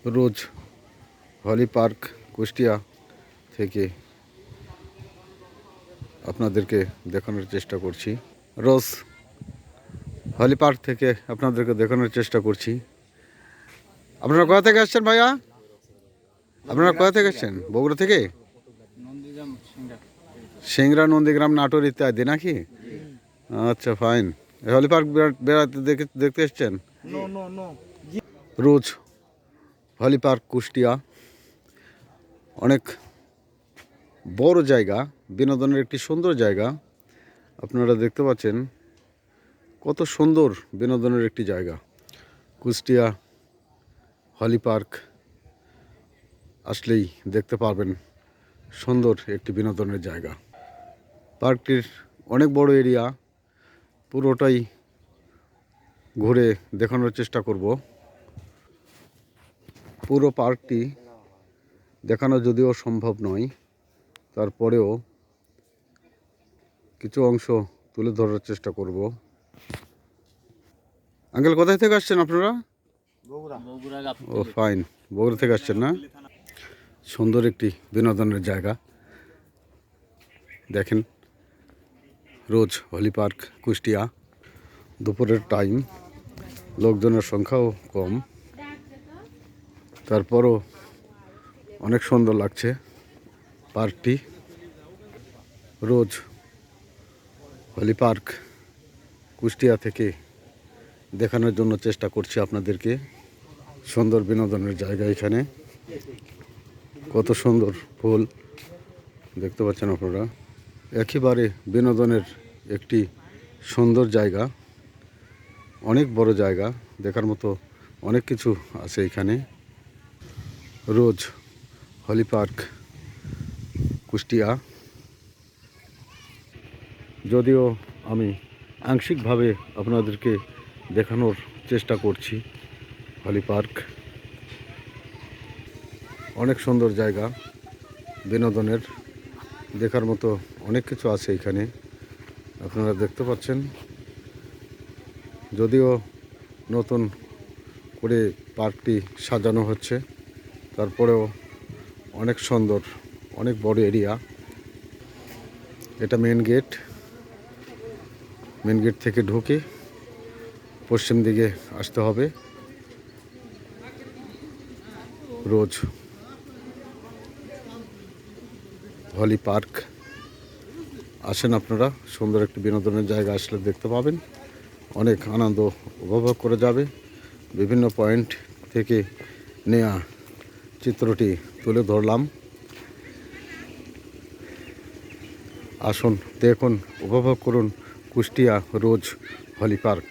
রোজ হলি park Kushtia থেকে আপনাদেরকে দেখানোর চেষ্টা করছি। রোজ হলি পার্ক থেকে আপনাদেরকে দেখানোর চেষ্টা করছি। আপনারা কোথা থেকে আসছেন ভাইয়া? আপনারা কোথা থেকে আসছেন? বগুড়া থেকে? সিংড়া, নন্দীগ্রাম, নাটোর ইত্যাদি নাকি? আচ্ছা, ফাইন। হলি পার্ক বেড়াতে দেখতে এসছেন? রোজ হলি পার্ক কুষ্টিয়া অনেক বড় জায়গা, বিনোদনের একটি সুন্দর জায়গা। আপনারা দেখতে পাচ্ছেন কত সুন্দর বিনোদনের একটি জায়গা। কুষ্টিয়া হলি পার্ক আসলেই দেখতে পারবেন সুন্দর একটি বিনোদনের জায়গা। পার্কটির অনেক বড় এরিয়া, পুরোটাই ঘুরে দেখানোর চেষ্টা করব। পুরো পার্কটি দেখানো যদিও সম্ভব নয়, তারপরেও কিছু অংশ তুলে ধরার চেষ্টা করব। আঙ্কেল, কোথায় থেকে আসছেন আপনারা? ও ফাইন, বগুড়া থেকে আসছেন না? সুন্দর একটি বিনোদনের জায়গা। দেখেন, রোজ হলি পার্ক কুষ্টিয়া। দুপুরের টাইম, লোকজনের সংখ্যাও কম, তারপরও অনেক সুন্দর লাগছে পার্কটি। রোজ হলি পার্ক কুষ্টিয়া থেকে দেখানোর জন্য চেষ্টা করছি আপনাদেরকে। সুন্দর বিনোদনের জায়গা। এখানে কত সুন্দর ফুল দেখতে পাচ্ছেন আপনারা। একেবারে বিনোদনের একটি সুন্দর জায়গা, অনেক বড় জায়গা, দেখার মতো অনেক কিছু আছে এখানে। রোজ হলি পার্ক কুষ্টিয়া। যদিও আমি আংশিকভাবে আপনাদেরকে দেখানোর চেষ্টা করছি হলি পার্ক। অনেক সুন্দর জায়গা, বিনোদনের দেখার মতো অনেক কিছু আছে এখানে। আপনারা দেখতে পাচ্ছেন, যদিও নতুন করে পার্কটি সাজানো হচ্ছে, তারপরেও অনেক সুন্দর, অনেক বড় এরিয়া। এটা মেন গেট। মেন গেট থেকে ঢুকে পশ্চিম দিকে আসতে হবে। রোজ হলি পার্ক আসেন আপনারা, সুন্দর একটি বিনোদনের জায়গা আসলে দেখতে পাবেন, অনেক আনন্দ উপভোগ করে যাবে। বিভিন্ন পয়েন্ট থেকে নেয়া চিত্রটি তুলে ধরলাম। আসুন, দেখুন, উপভোগ করুন কুষ্টিয়া রোজ হলি পার্ক।